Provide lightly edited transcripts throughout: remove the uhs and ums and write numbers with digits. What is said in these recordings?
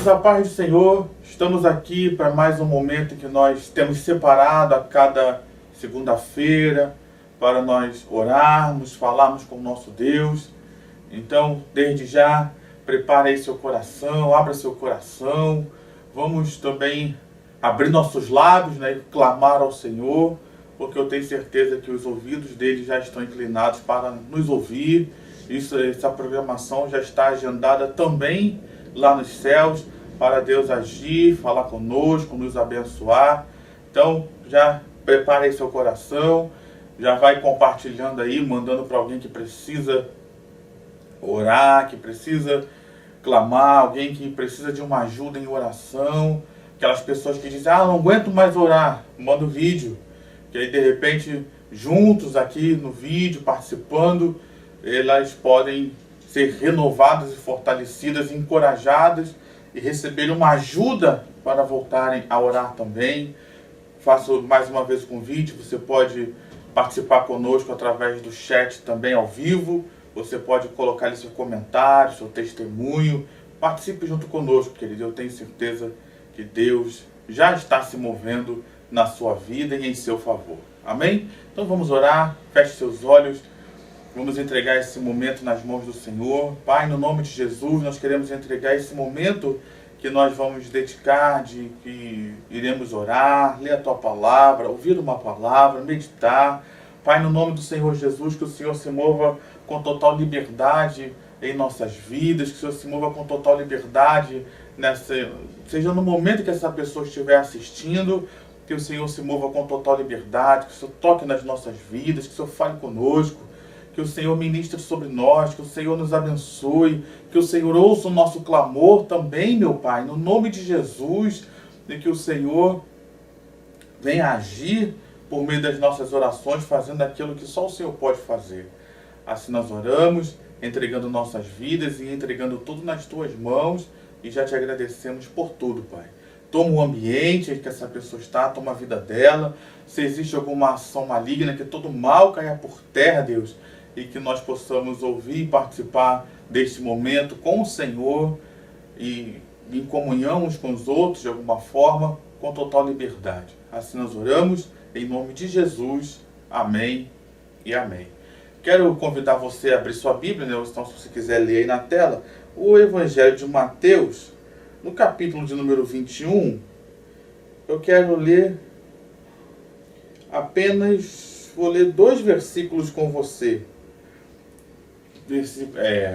Queridos, a paz do Senhor, estamos aqui para mais um momento que nós temos separado a cada segunda-feira para nós orarmos, falarmos com o nosso Deus. Então, desde já, prepare aí seu coração, abra seu coração. Vamos também abrir nossos lábios, e clamar ao Senhor, porque eu tenho certeza que os ouvidos dele já estão inclinados para nos ouvir. Essa programação já está agendada também lá nos céus, para Deus agir, falar conosco, nos abençoar. Então, já prepare aí seu coração, já vai compartilhando aí, mandando para alguém que precisa orar, que precisa clamar, alguém que precisa de uma ajuda em oração. Aquelas pessoas que dizem, não aguento mais orar, manda o vídeo. Que aí, de repente, juntos aqui no vídeo, participando, elas podem ser renovadas e fortalecidas, encorajadas e receberem uma ajuda para voltarem a orar também. Faço mais uma vez o convite, você pode participar conosco através do chat também ao vivo, você pode colocar ali seu comentário, seu testemunho, participe junto conosco, querido. Eu tenho certeza que Deus já está se movendo na sua vida e em seu favor. Amém? Então vamos orar, feche seus olhos. Vamos entregar esse momento nas mãos do Senhor. Pai, no nome de Jesus, nós queremos entregar esse momento que nós vamos dedicar, de que iremos orar, ler a Tua palavra, ouvir uma palavra, meditar. Pai, no nome do Senhor Jesus, que o Senhor se mova com total liberdade em nossas vidas, que o Senhor se mova com total liberdade, seja no momento que essa pessoa estiver assistindo, que o Senhor se mova com total liberdade, que o Senhor toque nas nossas vidas, que o Senhor fale conosco, que o Senhor ministre sobre nós, que o Senhor nos abençoe, que o Senhor ouça o nosso clamor também, meu Pai, no nome de Jesus, e que o Senhor venha agir por meio das nossas orações, fazendo aquilo que só o Senhor pode fazer. Assim nós oramos, entregando nossas vidas e entregando tudo nas Tuas mãos, e já te agradecemos por tudo, Pai. Toma o ambiente em que essa pessoa está, toma a vida dela. Se existe alguma ação maligna, que todo mal caia por terra, Deus, e que nós possamos ouvir e participar deste momento com o Senhor e em comunhão uns com os outros, de alguma forma, com total liberdade. Assim nós oramos, em nome de Jesus. Amém e amém. Quero convidar você a abrir sua Bíblia, então se você quiser ler aí na tela, o Evangelho de Mateus, no capítulo de número 21, eu quero ler vou ler 2 versículos com você.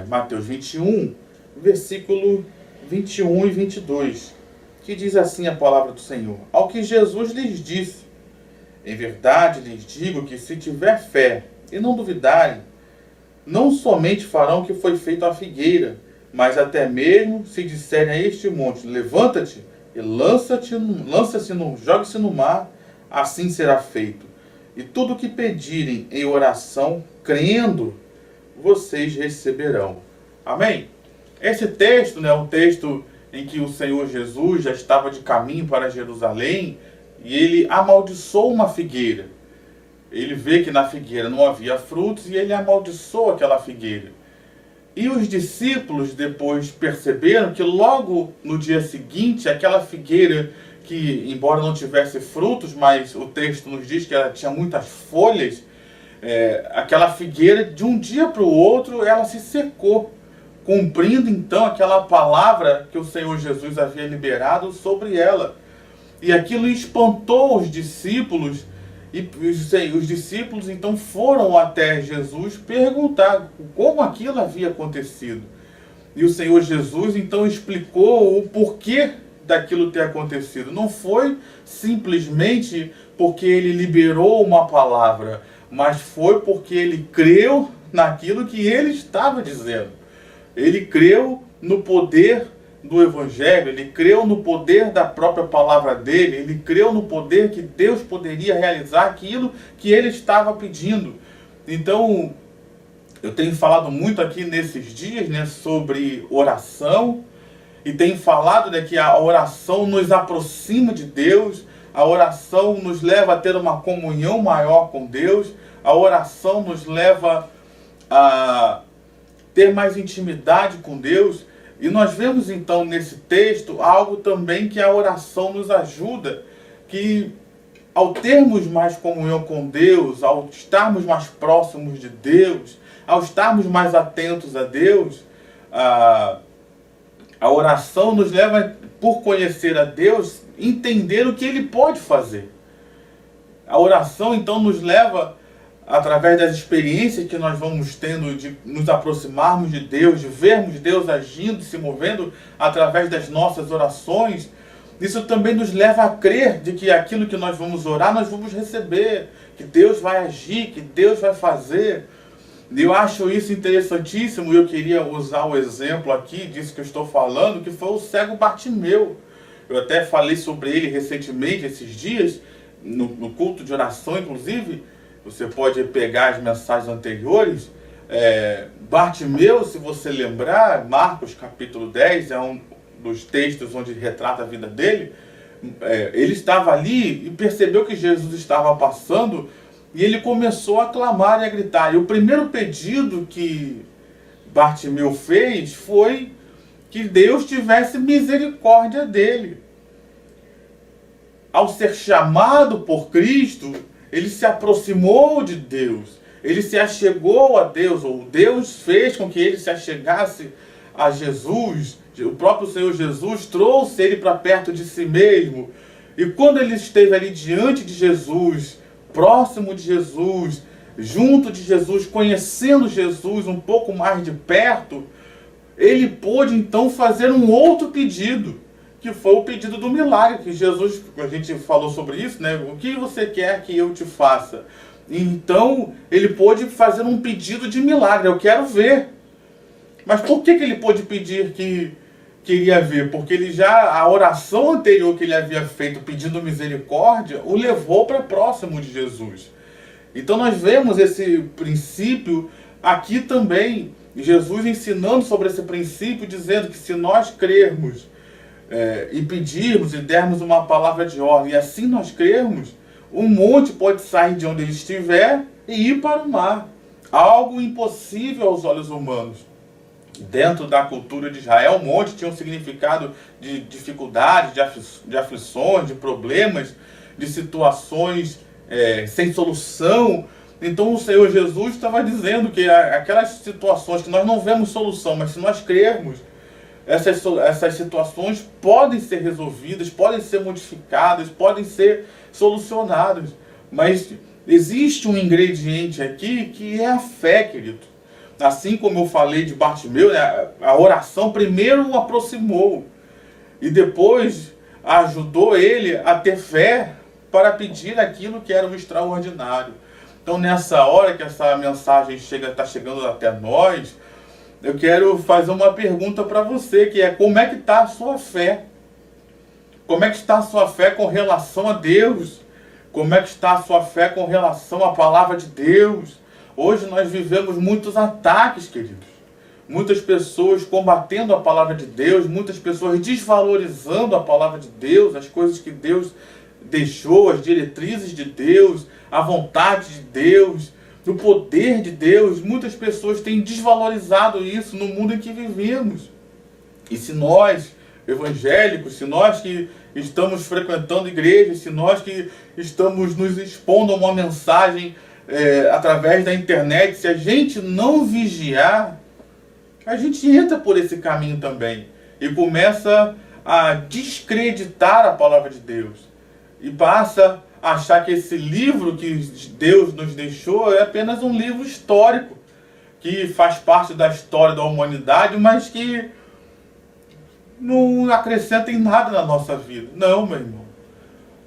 Mateus 21, versículo 21 e 22, que diz assim a palavra do Senhor. Ao que Jesus lhes disse, em verdade lhes digo que se tiver fé e não duvidarem, não somente farão o que foi feito à figueira, mas até mesmo se disserem a este monte, levanta-te e jogue-se no mar, assim será feito. E tudo o que pedirem em oração, crendo, vocês receberão. Amém? Esse texto, um texto em que o Senhor Jesus já estava de caminho para Jerusalém e ele amaldiçoou uma figueira. Ele vê que na figueira não havia frutos e ele amaldiçoou aquela figueira. E os discípulos depois perceberam que logo no dia seguinte, aquela figueira que, embora não tivesse frutos, mas o texto nos diz que ela tinha muitas folhas, aquela figueira, de um dia para o outro, ela se secou, cumprindo então aquela palavra que o Senhor Jesus havia liberado sobre ela. E aquilo espantou os discípulos, e os discípulos então foram até Jesus perguntar como aquilo havia acontecido. E o Senhor Jesus então explicou o porquê daquilo ter acontecido. Não foi simplesmente porque ele liberou uma palavra, mas foi porque ele creu naquilo que ele estava dizendo. Ele creu no poder do Evangelho, ele creu no poder da própria palavra dele, ele creu no poder que Deus poderia realizar aquilo que ele estava pedindo. Então, eu tenho falado muito aqui nesses dias, sobre oração, e tenho falado que a oração nos aproxima de Deus, a oração nos leva a ter uma comunhão maior com Deus, a oração nos leva a ter mais intimidade com Deus. E nós vemos então nesse texto algo também que a oração nos ajuda, que ao termos mais comunhão com Deus, ao estarmos mais próximos de Deus, ao estarmos mais atentos a Deus, a oração nos leva, por conhecer a Deus, entender o que Ele pode fazer. A oração então nos leva, através das experiências que nós vamos tendo de nos aproximarmos de Deus, de vermos Deus agindo, se movendo através das nossas orações, isso também nos leva a crer de que aquilo que nós vamos orar, nós vamos receber, que Deus vai agir, que Deus vai fazer. E eu acho isso interessantíssimo, e eu queria usar o exemplo aqui disso que eu estou falando, que foi o cego Bartimeu. Eu até falei sobre ele recentemente, esses dias, no culto de oração, inclusive. Você pode pegar as mensagens anteriores. Bartimeu, se você lembrar, Marcos capítulo 10, é um dos textos onde retrata a vida dele. Ele estava ali e percebeu que Jesus estava passando, e ele começou a clamar e a gritar. E o primeiro pedido que Bartimeu fez foi que Deus tivesse misericórdia dele. Ao ser chamado por Cristo, ele se aproximou de Deus, ele se achegou a Deus, ou Deus fez com que ele se achegasse a Jesus. O próprio Senhor Jesus trouxe ele para perto de si mesmo. E quando ele esteve ali diante de Jesus, próximo de Jesus, junto de Jesus, conhecendo Jesus um pouco mais de perto, ele pôde então fazer um outro pedido, que foi o pedido do milagre, que Jesus, a gente falou sobre isso, né? O que você quer que eu te faça? Então, ele pôde fazer um pedido de milagre, eu quero ver. Mas por que ele pôde pedir que queria ver? Porque a oração anterior que ele havia feito pedindo misericórdia, o levou para próximo de Jesus. Então nós vemos esse princípio aqui também, Jesus ensinando sobre esse princípio, dizendo que se nós crermos e pedirmos e dermos uma palavra de ordem, e assim nós crermos, um monte pode sair de onde ele estiver e ir para o mar. Algo impossível aos olhos humanos. Dentro da cultura de Israel, um monte tinha um significado de dificuldade, de aflições, de problemas, de situações sem solução. Então o Senhor Jesus estava dizendo que aquelas situações que nós não vemos solução, mas se nós crermos, essas situações podem ser resolvidas, podem ser modificadas, podem ser solucionadas. Mas existe um ingrediente aqui que é a fé, querido. Assim como eu falei de Bartimeu, né, a oração primeiro o aproximou e depois ajudou ele a ter fé para pedir aquilo que era o extraordinário. Então nessa hora que essa mensagem está chegando até nós, eu quero fazer uma pergunta para você, que é: como é que está a sua fé? Como é que está a sua fé com relação a Deus? Como é que está a sua fé com relação à palavra de Deus? Hoje nós vivemos muitos ataques, queridos. Muitas pessoas combatendo a palavra de Deus, muitas pessoas desvalorizando a palavra de Deus, as coisas que Deus deixou, as diretrizes de Deus, a vontade de Deus, o poder de Deus. Muitas pessoas têm desvalorizado isso no mundo em que vivemos. E se nós, evangélicos, se nós que estamos frequentando igrejas, se nós que estamos nos expondo a uma mensagem através da internet, se a gente não vigiar, a gente entra por esse caminho também e começa a descreditar a palavra de Deus e passa a achar que esse livro que Deus nos deixou é apenas um livro histórico que faz parte da história da humanidade, mas que não acrescenta em nada na nossa vida. Não, meu irmão.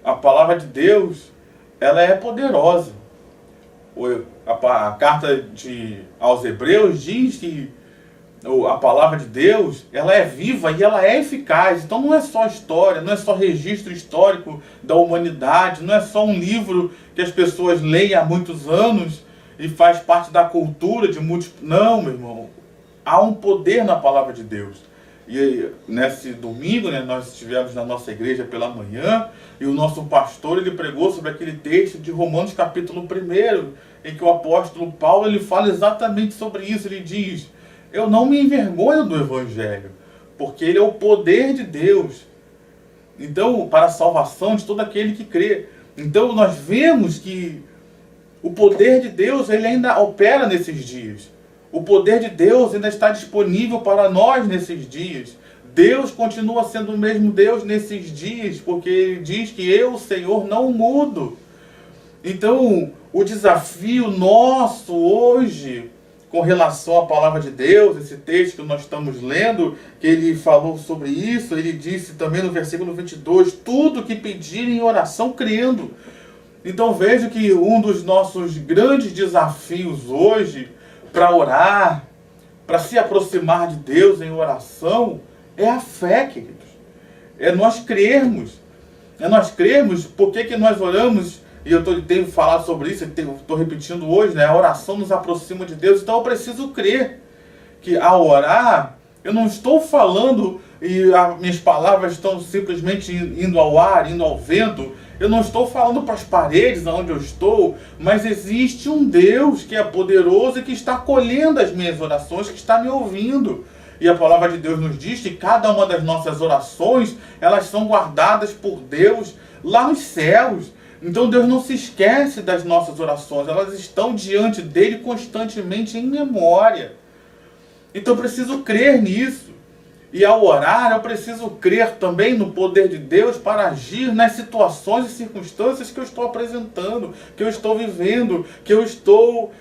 A palavra de Deus, ela é poderosa. A carta aos Hebreus diz que a palavra de Deus, ela é viva e ela é eficaz. Então não é só história, não é só registro histórico da humanidade, não é só um livro que as pessoas leem há muitos anos e faz parte da cultura de muitos... Não, meu irmão. Há um poder na palavra de Deus. E nesse domingo, né, nós estivemos na nossa igreja pela manhã e o nosso pastor, ele pregou sobre aquele texto de Romanos capítulo 1, em que o apóstolo Paulo, ele fala exatamente sobre isso. Ele diz: eu não me envergonho do evangelho, porque ele é o poder de Deus. Então, para a salvação de todo aquele que crê. Então, nós vemos que o poder de Deus, ele ainda opera nesses dias. O poder de Deus ainda está disponível para nós nesses dias. Deus continua sendo o mesmo Deus nesses dias, porque ele diz que eu, Senhor, não mudo. Então, o desafio nosso hoje, com relação à palavra de Deus, esse texto que nós estamos lendo, que ele falou sobre isso, ele disse também no versículo 22, tudo que pedirem em oração, crendo. Então vejo que um dos nossos grandes desafios hoje, para orar, para se aproximar de Deus em oração, é a fé, queridos. É nós crermos. É nós crermos. Por que nós oramos? E eu tenho falado sobre isso, estou repetindo hoje, né? A oração nos aproxima de Deus, então eu preciso crer que ao orar, eu não estou falando e as minhas palavras estão simplesmente indo ao ar, indo ao vento. Eu não estou falando para as paredes onde eu estou, mas existe um Deus que é poderoso e que está acolhendo as minhas orações, que está me ouvindo. E a palavra de Deus nos diz que cada uma das nossas orações, elas são guardadas por Deus lá nos céus. Então Deus não se esquece das nossas orações, elas estão diante dele constantemente em memória. Então eu preciso crer nisso. E ao orar, eu preciso crer também no poder de Deus para agir nas situações e circunstâncias que eu estou apresentando, que eu estou vivendo, que eu estou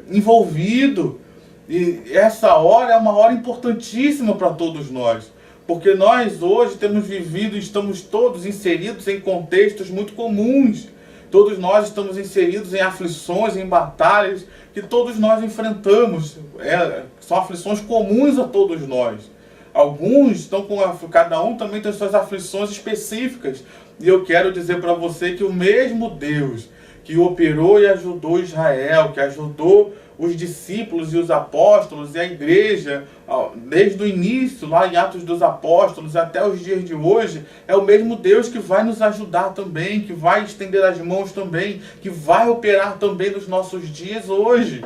envolvido. E essa hora é uma hora importantíssima para todos nós. Porque nós hoje temos vivido, estamos todos inseridos em contextos muito comuns. Todos nós estamos inseridos em aflições, em batalhas que todos nós enfrentamos. São aflições comuns a todos nós. Alguns estão cada um também tem suas aflições específicas. E eu quero dizer para você que o mesmo Deus que operou e ajudou Israel, que ajudou os discípulos e os apóstolos e a igreja, desde o início, lá em Atos dos Apóstolos, até os dias de hoje, é o mesmo Deus que vai nos ajudar também, que vai estender as mãos também, que vai operar também nos nossos dias hoje.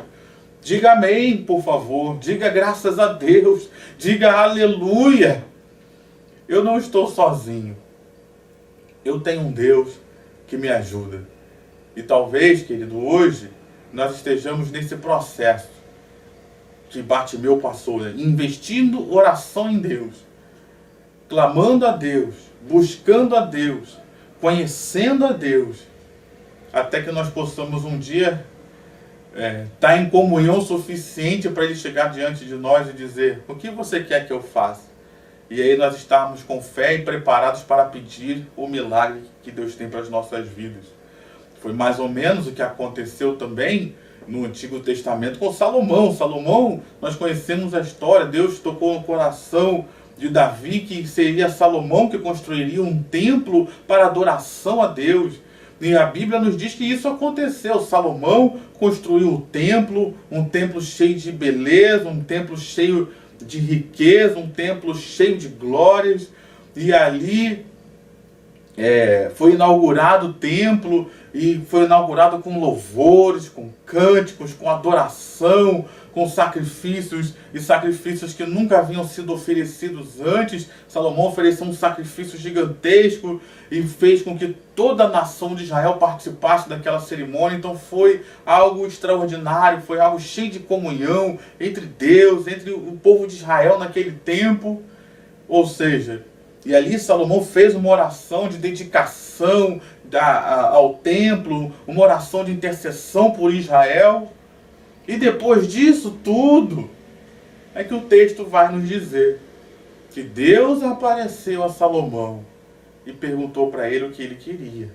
Diga amém, por favor. Diga graças a Deus. Diga aleluia. Eu não estou sozinho. Eu tenho um Deus que me ajuda. E talvez, querido, hoje nós estejamos nesse processo que Bartimeu passou, né? Investindo oração em Deus, clamando a Deus, buscando a Deus, conhecendo a Deus, até que nós possamos um dia estar em comunhão suficiente para ele chegar diante de nós e dizer: o que você quer que eu faça? E aí nós estarmos com fé e preparados para pedir o milagre que Deus tem para as nossas vidas. Foi mais ou menos o que aconteceu também no Antigo Testamento com Salomão. Salomão, nós conhecemos a história, Deus tocou no coração de Davi que seria Salomão que construiria um templo para adoração a Deus. E a Bíblia nos diz que isso aconteceu. Salomão construiu um templo cheio de beleza, um templo cheio de riqueza, um templo cheio de glórias. E ali foi inaugurado o templo, e foi inaugurado com louvores, com cânticos, com adoração, com sacrifícios, e sacrifícios que nunca haviam sido oferecidos antes. Salomão ofereceu um sacrifício gigantesco e fez com que toda a nação de Israel participasse daquela cerimônia. Então foi algo extraordinário, foi algo cheio de comunhão entre Deus, entre o povo de Israel naquele tempo. Ou seja, e ali Salomão fez uma oração de dedicação ao templo, uma oração de intercessão por Israel. E depois disso tudo, é que o texto vai nos dizer que Deus apareceu a Salomão e perguntou para ele o que ele queria.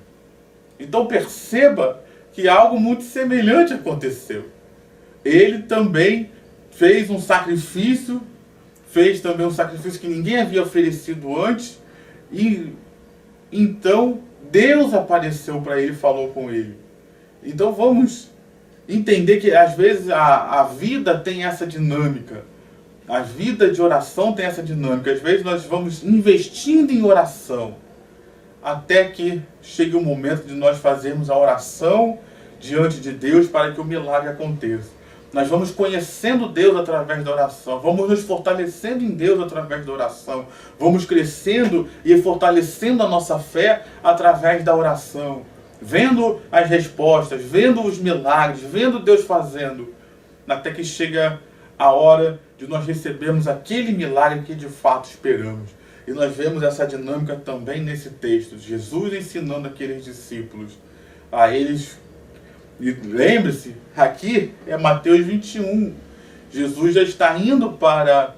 Então perceba que algo muito semelhante aconteceu. Ele também fez um sacrifício, que ninguém havia oferecido antes, e então Deus apareceu para ele e falou com ele. Então vamos entender que às vezes a vida tem essa dinâmica. A vida de oração tem essa dinâmica. Às vezes nós vamos investindo em oração até que chegue o momento de nós fazermos a oração diante de Deus para que o milagre aconteça. Nós vamos conhecendo Deus através da oração, vamos nos fortalecendo em Deus através da oração, vamos crescendo e fortalecendo a nossa fé através da oração, vendo as respostas, vendo os milagres, vendo Deus fazendo, até que chega a hora de nós recebermos aquele milagre que de fato esperamos. E nós vemos essa dinâmica também nesse texto, Jesus ensinando aqueles discípulos, a eles. E lembre-se, aqui é Mateus 21. Jesus já está indo para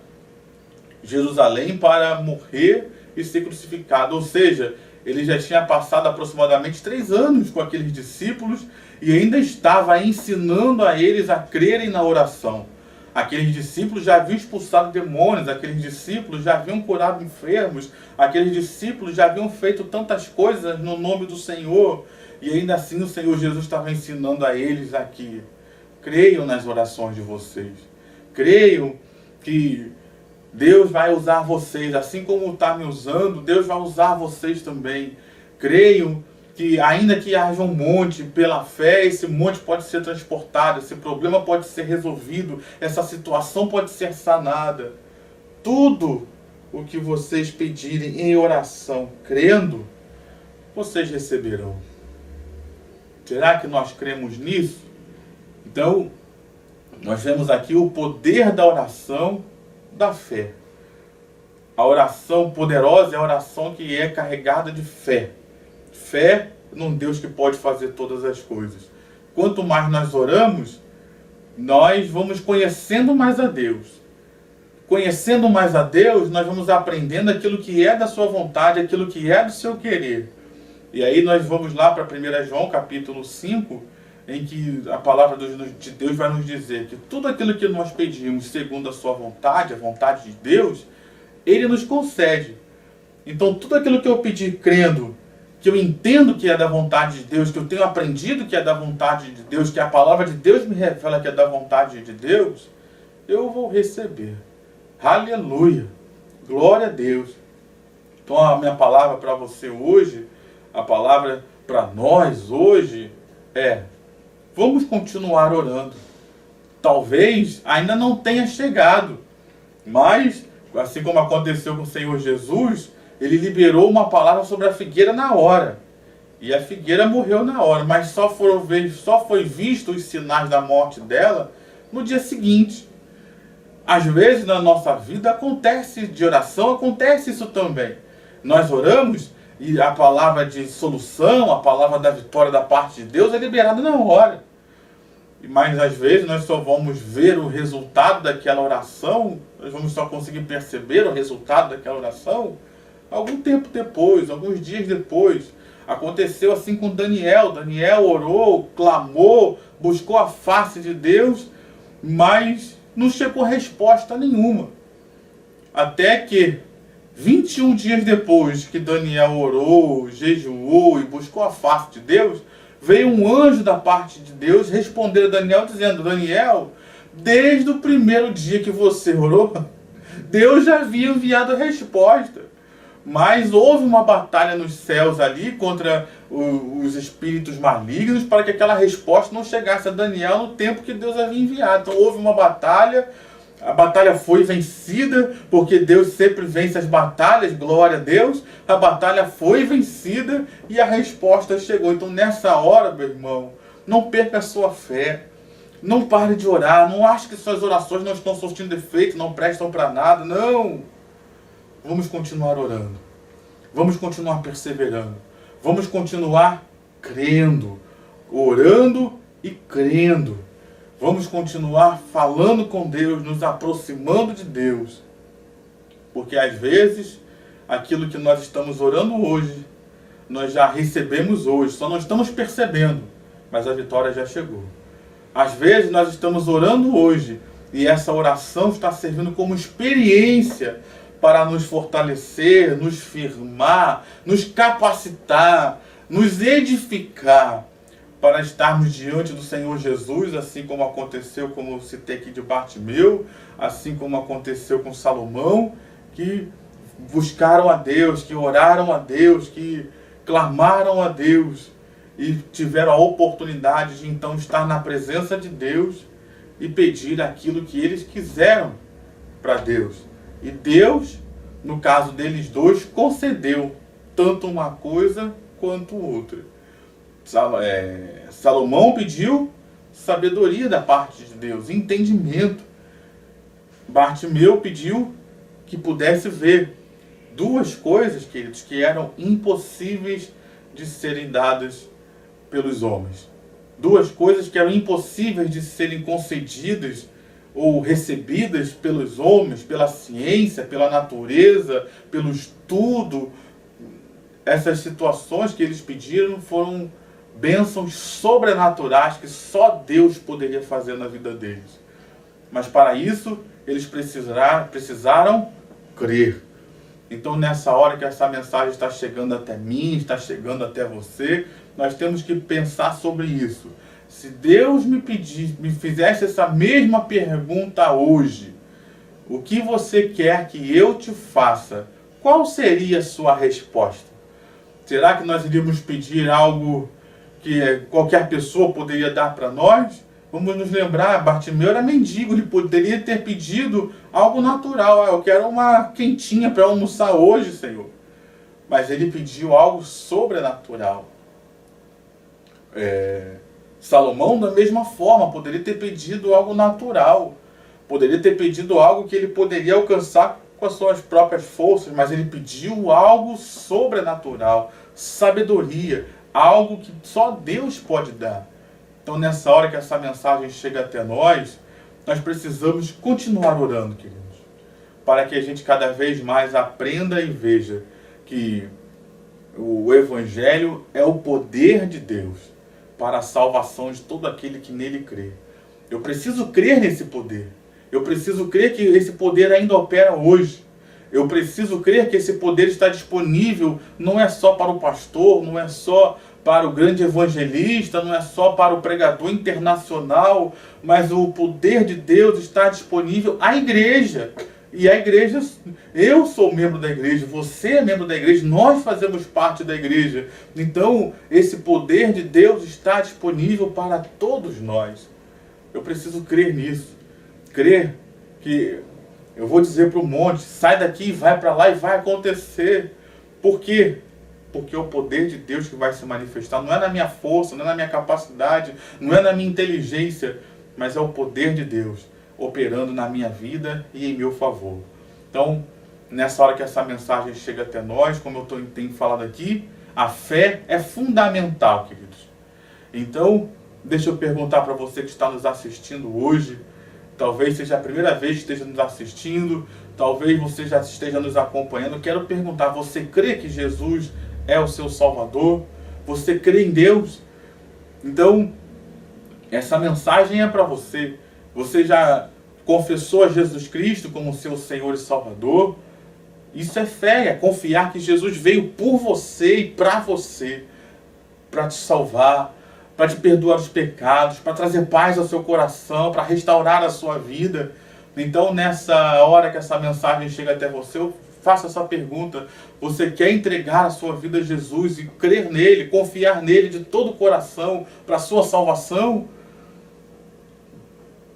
Jerusalém para morrer e ser crucificado. Ou seja, ele já tinha passado aproximadamente 3 anos com aqueles discípulos e ainda estava ensinando a eles a crerem na oração. Aqueles discípulos já haviam expulsado demônios, aqueles discípulos já haviam curado enfermos, aqueles discípulos já haviam feito tantas coisas no nome do Senhor. E ainda assim o Senhor Jesus estava ensinando a eles aqui: creiam nas orações de vocês. Creiam que Deus vai usar vocês, assim como está me usando, Deus vai usar vocês também. Creiam que ainda que haja um monte, pela fé, esse monte pode ser transportado, esse problema pode ser resolvido, essa situação pode ser sanada. Tudo o que vocês pedirem em oração, crendo, vocês receberão. Será que nós cremos nisso? Então, nós vemos aqui o poder da oração, da fé. A oração poderosa é a oração que é carregada de fé. Fé num Deus que pode fazer todas as coisas. Quanto mais nós oramos, nós vamos conhecendo mais a Deus. Conhecendo mais a Deus, nós vamos aprendendo aquilo que é da sua vontade, aquilo que é do seu querer. E aí nós vamos lá para 1 João capítulo 5, em que a palavra de Deus vai nos dizer que tudo aquilo que nós pedimos segundo a sua vontade, a vontade de Deus, Ele nos concede. Então tudo aquilo que eu pedir crendo, que eu entendo que é da vontade de Deus, que eu tenho aprendido que é da vontade de Deus, que a palavra de Deus me revela que é da vontade de Deus, eu vou receber. Aleluia! Glória a Deus! Então a minha palavra para você hoje, a palavra para nós hoje é: vamos continuar orando. Talvez ainda não tenha chegado, mas assim como aconteceu com o Senhor Jesus, Ele liberou uma palavra sobre a figueira na hora. E a figueira morreu na hora, mas só foi visto os sinais da morte dela no dia seguinte. Às vezes na nossa vida acontece de oração, acontece isso também. Nós oramos e a palavra de solução, a palavra da vitória da parte de Deus é liberada na hora. Mas às vezes nós só vamos ver o resultado daquela oração, nós vamos só conseguir perceber o resultado daquela oração algum tempo depois, alguns dias depois. Aconteceu assim com Daniel. Daniel orou, clamou, buscou a face de Deus, mas não chegou resposta nenhuma. Até que 21 dias depois que Daniel orou, jejuou e buscou a face de Deus, veio um anjo da parte de Deus responder a Daniel dizendo: Daniel, desde o primeiro dia que você orou, Deus já havia enviado a resposta. Mas houve uma batalha nos céus ali contra os espíritos malignos para que aquela resposta não chegasse a Daniel no tempo que Deus havia enviado. Então houve uma batalha, a batalha foi vencida, porque Deus sempre vence as batalhas, glória a Deus. A batalha foi vencida e a resposta chegou. Então nessa hora, meu irmão, não perca a sua fé. Não pare de orar, não ache que suas orações não estão surtindo efeito, não prestam para nada, não. Vamos continuar orando, vamos continuar perseverando, vamos continuar crendo, orando e crendo. Vamos continuar falando com Deus, nos aproximando de Deus. Porque às vezes, aquilo que nós estamos orando hoje, nós já recebemos hoje, só não estamos percebendo, mas a vitória já chegou. Às vezes nós estamos orando hoje, e essa oração está servindo como experiência para nos fortalecer, nos firmar, nos capacitar, nos edificar, para estarmos diante do Senhor Jesus, assim como aconteceu, como eu citei aqui de Bartimeu, assim como aconteceu com Salomão, que buscaram a Deus, que oraram a Deus, que clamaram a Deus e tiveram a oportunidade de então estar na presença de Deus e pedir aquilo que eles quiseram para Deus. E Deus, no caso deles dois, concedeu tanto uma coisa quanto outra. Salomão pediu sabedoria da parte de Deus, entendimento. Bartimeu pediu que pudesse ver duas coisas, queridos, que eram impossíveis de serem dadas pelos homens. Duas coisas que eram impossíveis de serem concedidas ou recebidas pelos homens, pela ciência, pela natureza, pelo estudo. Essas situações que eles pediram foram bênçãos sobrenaturais que só Deus poderia fazer na vida deles. Mas para isso, eles precisaram crer. Então, nessa hora que essa mensagem está chegando até mim, está chegando até você, nós temos que pensar sobre isso. Se Deus me fizesse essa mesma pergunta hoje, o que você quer que eu te faça? Qual seria a sua resposta? Será que nós iríamos pedir algo que qualquer pessoa poderia dar para nós? Vamos nos lembrar, Bartimeu era mendigo, ele poderia ter pedido algo natural. Eu quero uma quentinha para almoçar hoje, Senhor. Mas ele pediu algo sobrenatural. Salomão, da mesma forma, poderia ter pedido algo natural. Poderia ter pedido algo que ele poderia alcançar com as suas próprias forças, mas ele pediu algo sobrenatural, sabedoria, algo que só Deus pode dar. Então, nessa hora que essa mensagem chega até nós, nós precisamos continuar orando, queridos, para que a gente cada vez mais aprenda e veja que o Evangelho é o poder de Deus para a salvação de todo aquele que nele crê. Eu preciso crer nesse poder. Eu preciso crer que esse poder ainda opera hoje. Eu preciso crer que esse poder está disponível, não é só para o pastor, não é só para o grande evangelista, não é só para o pregador internacional, mas o poder de Deus está disponível à igreja. E a igreja, eu sou membro da igreja, você é membro da igreja, nós fazemos parte da igreja. Então, esse poder de Deus está disponível para todos nós. Eu preciso crer nisso. Crer que eu vou dizer para o monte, sai daqui, vai para lá e vai acontecer. Por quê? Porque é o poder de Deus que vai se manifestar. Não é na minha força, não é na minha capacidade, não é na minha inteligência, mas é o poder de Deus operando na minha vida e em meu favor. Então, nessa hora que essa mensagem chega até nós, como eu tenho falado aqui, a fé é fundamental, queridos. Então, deixa eu perguntar para você que está nos assistindo hoje, talvez seja a primeira vez que esteja nos assistindo, talvez você já esteja nos acompanhando. Eu quero perguntar, você crê que Jesus é o seu Salvador? Você crê em Deus? Então, essa mensagem é para você. Você já confessou a Jesus Cristo como seu Senhor e Salvador? Isso é fé, é confiar que Jesus veio por você e para você, para te salvar, para te perdoar os pecados, para trazer paz ao seu coração, para restaurar a sua vida. Então, nessa hora que essa mensagem chega até você, eu faço essa pergunta. Você quer entregar a sua vida a Jesus e crer nele, confiar nele de todo o coração para a sua salvação?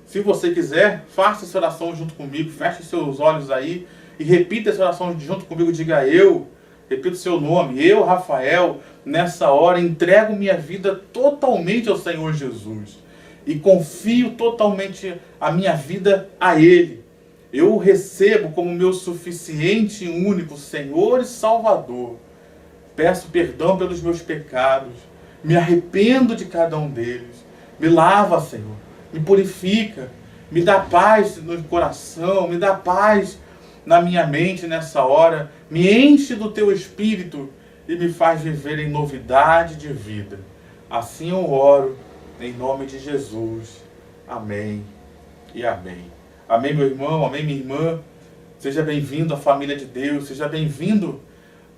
Se você quiser, faça essa oração junto comigo, feche seus olhos aí e repita essa oração junto comigo. Diga eu, repita o seu nome, eu, Rafael, nessa hora entrego minha vida totalmente ao Senhor Jesus e confio totalmente a minha vida a Ele. Eu o recebo como meu suficiente e único Senhor e Salvador. Peço perdão pelos meus pecados, me arrependo de cada um deles. Me lava, Senhor, me purifica, me dá paz no coração, me dá paz na minha mente nessa hora, me enche do teu Espírito e me faz viver em novidade de vida. Assim eu oro, em nome de Jesus. Amém e amém. Amém, meu irmão, amém, minha irmã. Seja bem-vindo à família de Deus, seja bem-vindo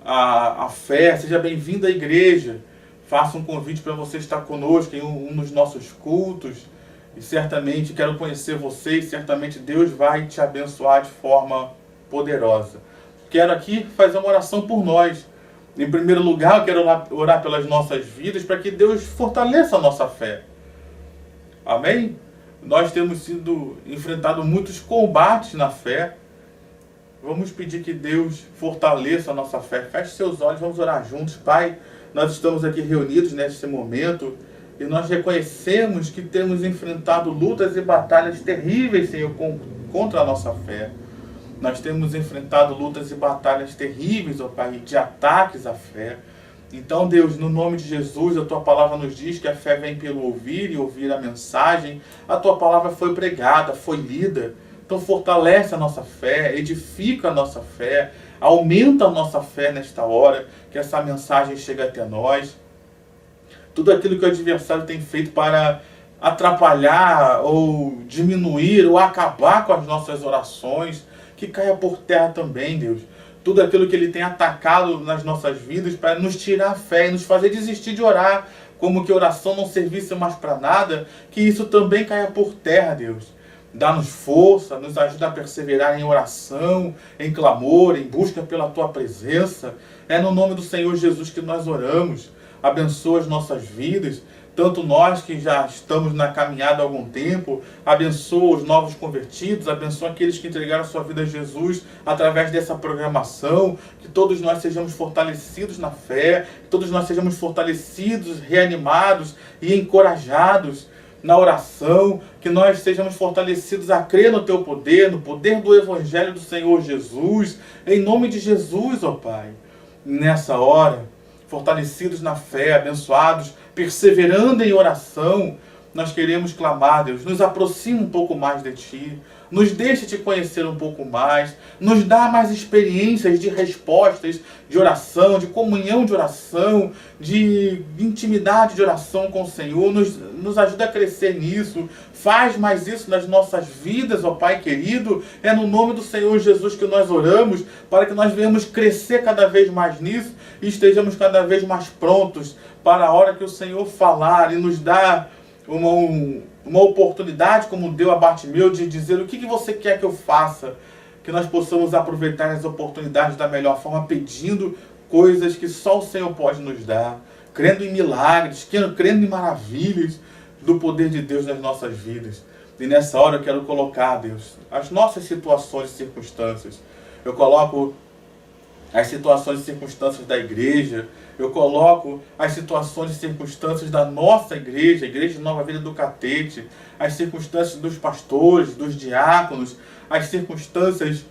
à fé, seja bem-vindo à igreja. Faço um convite para você estar conosco em um dos nossos cultos. E certamente quero conhecer você e certamente Deus vai te abençoar de forma poderosa. Quero aqui fazer uma oração por nós. Em primeiro lugar, eu quero orar pelas nossas vidas para que Deus fortaleça a nossa fé. Amém? nós temos sido enfrentado muitos combates na fé. Vamos pedir que Deus fortaleça a nossa fé. Feche seus olhos, vamos orar juntos. Pai, nós estamos aqui reunidos neste momento e nós reconhecemos que temos enfrentado lutas e batalhas terríveis, Senhor, contra a nossa fé. Nós temos enfrentado lutas e batalhas terríveis, ó Pai, de ataques à fé. Então, Deus, no nome de Jesus, a Tua palavra nos diz que a fé vem pelo ouvir e ouvir a mensagem. A Tua palavra foi pregada, foi lida. Então, fortalece a nossa fé, edifica a nossa fé, aumenta a nossa fé nesta hora, que essa mensagem chegue até nós. Tudo aquilo que o adversário tem feito para atrapalhar ou diminuir ou acabar com as nossas orações, que caia por terra também, Deus. Tudo aquilo que ele tem atacado nas nossas vidas para nos tirar a fé e nos fazer desistir de orar, como que a oração não servisse mais para nada, que isso também caia por terra, Deus. Dá-nos força, nos ajuda a perseverar em oração, em clamor, em busca pela Tua presença. É no nome do Senhor Jesus que nós oramos. Abençoa as nossas vidas, tanto nós que já estamos na caminhada há algum tempo, abençoa os novos convertidos, abençoa aqueles que entregaram a sua vida a Jesus através dessa programação, que todos nós sejamos fortalecidos na fé, que todos nós sejamos fortalecidos, reanimados e encorajados na oração, que nós sejamos fortalecidos a crer no Teu poder, no poder do Evangelho do Senhor Jesus, em nome de Jesus, ó Pai. Nessa hora, fortalecidos na fé, abençoados, perseverando em oração, nós queremos clamar, Deus, nos aproxima um pouco mais de Ti, nos deixa Te conhecer um pouco mais, nos dá mais experiências de respostas de oração, de comunhão de oração, de intimidade de oração com o Senhor, nos ajuda a crescer nisso, faz mais isso nas nossas vidas, ó Pai querido, é no nome do Senhor Jesus que nós oramos, para que nós venhamos crescer cada vez mais nisso e estejamos cada vez mais prontos para a hora que o Senhor falar e nos dar uma oportunidade, como deu a Bartimeu, de dizer o que você quer que eu faça, que nós possamos aproveitar as oportunidades da melhor forma, pedindo coisas que só o Senhor pode nos dar, crendo em milagres, crendo em maravilhas do poder de Deus nas nossas vidas. E nessa hora eu quero colocar, Deus, as nossas situações e circunstâncias. Eu coloco as situações e circunstâncias da igreja, eu coloco as situações e circunstâncias da nossa igreja, a Igreja de Nova Vida do Catete, as circunstâncias dos pastores, dos diáconos, as circunstâncias,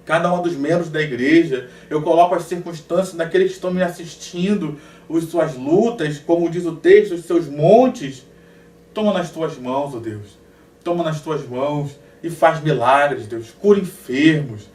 cada um dos membros da igreja, eu coloco as circunstâncias daqueles que estão me assistindo, as suas lutas, como diz o texto, os seus montes. Toma nas Tuas mãos, ó Deus, toma nas Tuas mãos e faz milagres, Deus, cura enfermos,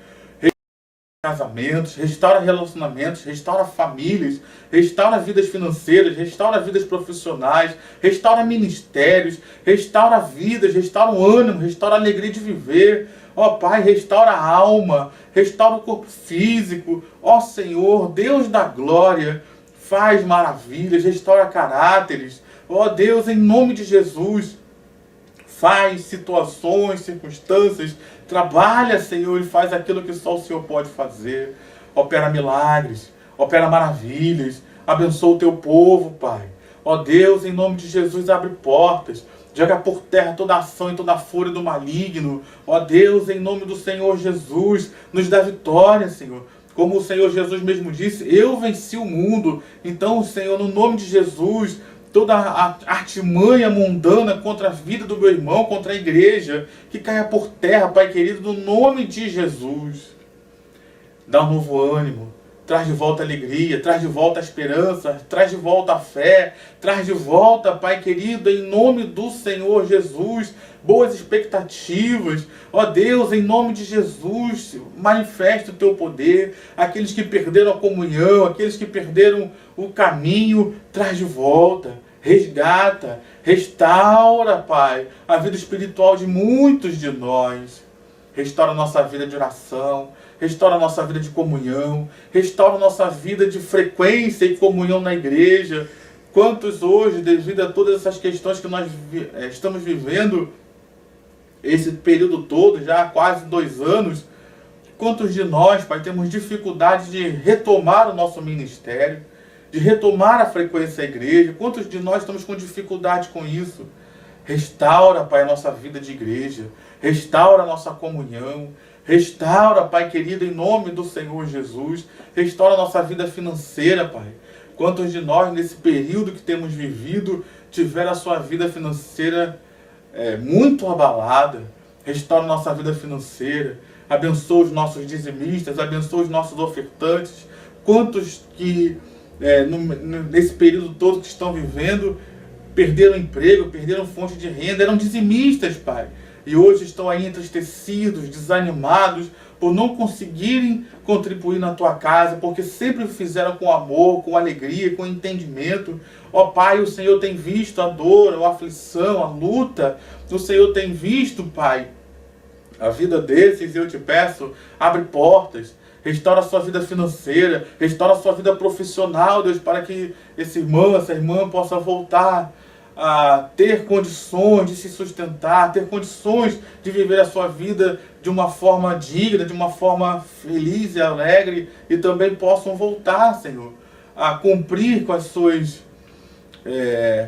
casamentos, restaura relacionamentos, restaura famílias, restaura vidas financeiras, restaura vidas profissionais, restaura ministérios, restaura vidas, restaura o ânimo, restaura a alegria de viver. Ó Pai, restaura a alma, restaura o corpo físico. Ó Senhor, Deus da glória, faz maravilhas, restaura caráteres. Ó Deus, em nome de Jesus, faz situações, circunstâncias, trabalha, Senhor, e faz aquilo que só o Senhor pode fazer. Opera milagres, opera maravilhas, abençoa o Teu povo, Pai. Ó Deus, em nome de Jesus, abre portas, joga por terra toda ação e toda a fúria do maligno. Ó Deus, em nome do Senhor Jesus, nos dá vitória, Senhor. Como o Senhor Jesus mesmo disse, eu venci o mundo. Então, Senhor, no nome de Jesus, toda a artimanha mundana contra a vida do meu irmão, contra a igreja, que caia por terra, Pai querido, no nome de Jesus. Dá um novo ânimo, traz de volta a alegria, traz de volta a esperança, traz de volta a fé, traz de volta, Pai querido, em nome do Senhor Jesus, boas expectativas. Ó Deus, em nome de Jesus, manifesta o Teu poder. Aqueles que perderam a comunhão, aqueles que perderam o caminho, traz de volta, resgata, restaura, Pai, a vida espiritual de muitos de nós. Restaura a nossa vida de oração, restaura a nossa vida de comunhão, restaura a nossa vida de frequência e comunhão na igreja. Quantos hoje, devido a todas essas questões que nós estamos vivendo, esse período todo, já há quase 2 anos, quantos de nós, Pai, temos dificuldade de retomar o nosso ministério, de retomar a frequência à igreja? Quantos de nós estamos com dificuldade com isso? Restaura, Pai, a nossa vida de igreja. Restaura a nossa comunhão. Restaura, Pai querido, em nome do Senhor Jesus. Restaura a nossa vida financeira, Pai. Quantos de nós, nesse período que temos vivido, tiveram a sua vida financeira muito abalada? Restaura a nossa vida financeira. Abençoa os nossos dizimistas, abençoa os nossos ofertantes. Quantos que, nesse período todo que estão vivendo, perderam emprego, perderam fonte de renda, eram dizimistas, Pai. E hoje estão aí entristecidos, desanimados, por não conseguirem contribuir na tua casa, porque sempre fizeram com amor, com alegria, com entendimento. Ó Pai, o Senhor tem visto a dor, a aflição, a luta. O Senhor tem visto, Pai, a vida desses, e eu te peço, abre portas, restaura a sua vida financeira, restaura a sua vida profissional, Deus, para que esse irmão, essa irmã possa voltar a ter condições de se sustentar, ter condições de viver a sua vida de uma forma digna, de uma forma feliz e alegre, e também possam voltar, Senhor, a cumprir com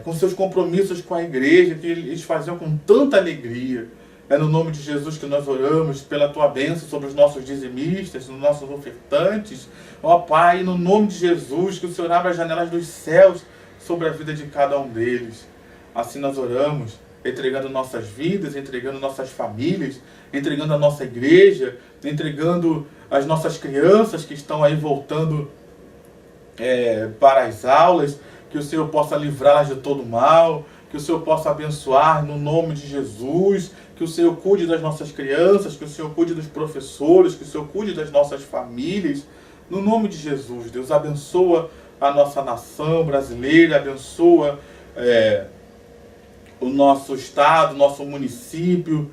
com seus compromissos com a igreja, que eles faziam com tanta alegria. É no nome de Jesus que nós oramos pela tua bênção sobre os nossos dizimistas, os nossos ofertantes. Ó Pai, no nome de Jesus, que o Senhor abra as janelas dos céus sobre a vida de cada um deles. Assim nós oramos, entregando nossas vidas, entregando nossas famílias, entregando a nossa igreja, entregando as nossas crianças que estão aí voltando para as aulas, que o Senhor possa livrá-las de todo mal, que o Senhor possa abençoar no nome de Jesus, que o Senhor cuide das nossas crianças, que o Senhor cuide dos professores, que o Senhor cuide das nossas famílias, no nome de Jesus. Deus, abençoa a nossa nação brasileira, abençoa o nosso estado, nosso município.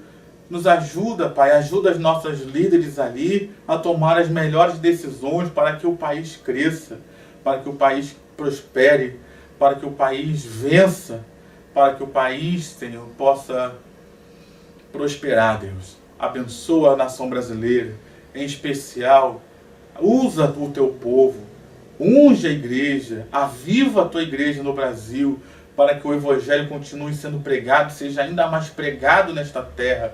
Nos ajuda, Pai, ajuda as nossas líderes ali a tomar as melhores decisões para que o país cresça, para que o país prospere, para que o país vença, para que o país, Senhor, possa prosperar, Deus. Abençoa a nação brasileira, em especial, usa o teu povo, unge a igreja, aviva a tua igreja no Brasil, para que o Evangelho continue sendo pregado, seja ainda mais pregado nesta terra.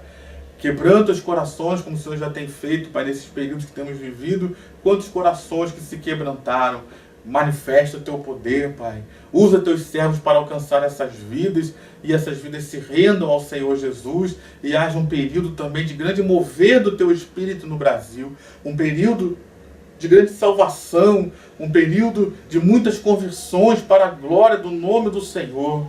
Quebranta os corações, como o Senhor já tem feito, Pai, nesses períodos que temos vivido. Quantos corações que se quebrantaram. Manifesta o teu poder, Pai. Usa teus servos para alcançar essas vidas, e essas vidas se rendam ao Senhor Jesus, e haja um período também de grande mover do teu Espírito no Brasil, um período de grande salvação, um período de muitas conversões para a glória do nome do Senhor.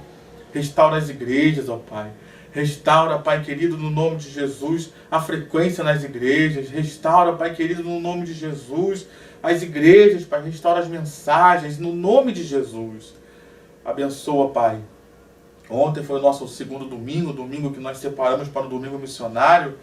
Restaura as igrejas, ó Pai. Restaura, Pai querido, no nome de Jesus, a frequência nas igrejas. Restaura, Pai querido, no nome de Jesus, as igrejas, Pai. Restaura as mensagens, no nome de Jesus. Abençoa, Pai. Ontem foi o nosso segundo domingo, domingo que nós separamos para o domingo missionário.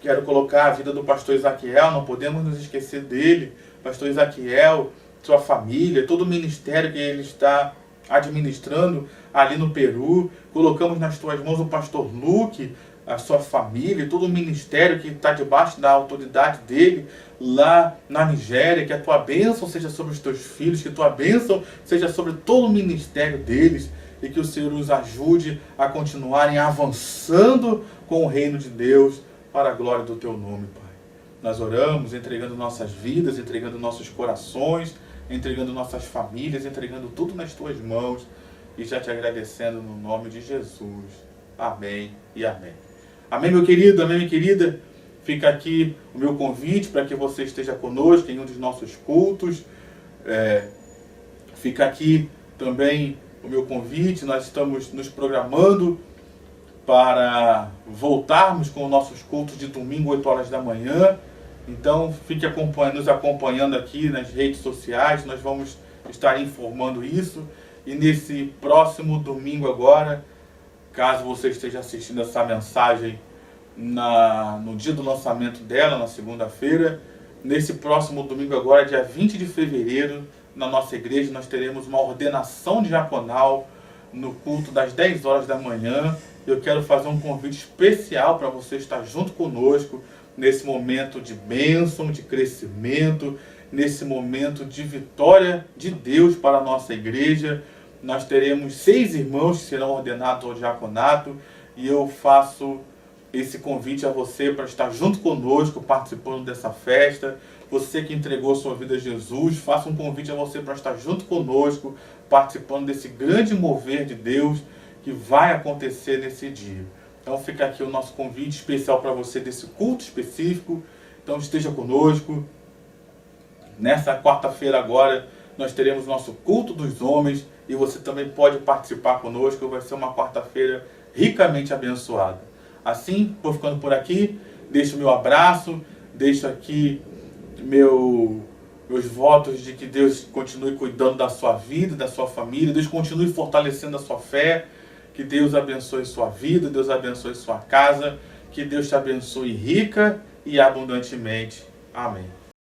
Quero colocar a vida do pastor Isaquiel, não podemos nos esquecer dele. Pastor Isaquiel, sua família, todo o ministério que ele está administrando ali no Peru. Colocamos nas tuas mãos o pastor Luke, a sua família, todo o ministério que está debaixo da autoridade dele lá na Nigéria. Que a tua bênção seja sobre os teus filhos, que a tua bênção seja sobre todo o ministério deles, e que o Senhor os ajude a continuarem avançando com o reino de Deus para a glória do teu nome, Pai. Nós oramos entregando nossas vidas, entregando nossos corações, entregando nossas famílias, entregando tudo nas tuas mãos, e já te agradecendo no nome de Jesus. Amém e amém. Amém, meu querido, amém, minha querida. Fica aqui o meu convite para que você esteja conosco em um dos nossos cultos. Fica aqui também o meu convite. Nós estamos nos programando para voltarmos com os nossos cultos de domingo, 8 horas da manhã. Então, fique nos acompanhando aqui nas redes sociais. Nós vamos estar informando isso. E nesse próximo domingo agora, caso você esteja assistindo essa mensagem no dia do lançamento dela, na segunda-feira, nesse próximo domingo agora, dia 20 de fevereiro, na nossa igreja, nós teremos uma ordenação diaconal no culto das 10 horas da manhã. Eu quero fazer um convite especial para você estar junto conosco nesse momento de bênção, de crescimento, nesse momento de vitória de Deus para a nossa igreja. Nós teremos 6 irmãos que serão ordenados ao diaconato, e eu faço esse convite a você para estar junto conosco, participando dessa festa. Você que entregou sua vida a Jesus, faça um convite a você para estar junto conosco, participando desse grande mover de Deus que vai acontecer nesse dia. Então fica aqui o nosso convite especial para você desse culto específico. Então esteja conosco. Nessa quarta-feira agora, nós teremos nosso culto dos homens e você também pode participar conosco. Vai ser uma quarta-feira ricamente abençoada. Assim, vou ficando por aqui. Deixo o meu abraço, deixo aqui meus votos de que Deus continue cuidando da sua vida, da sua família. Deus continue fortalecendo a sua fé. Que Deus abençoe sua vida, Deus abençoe sua casa. Que Deus te abençoe rica e abundantemente. Amém.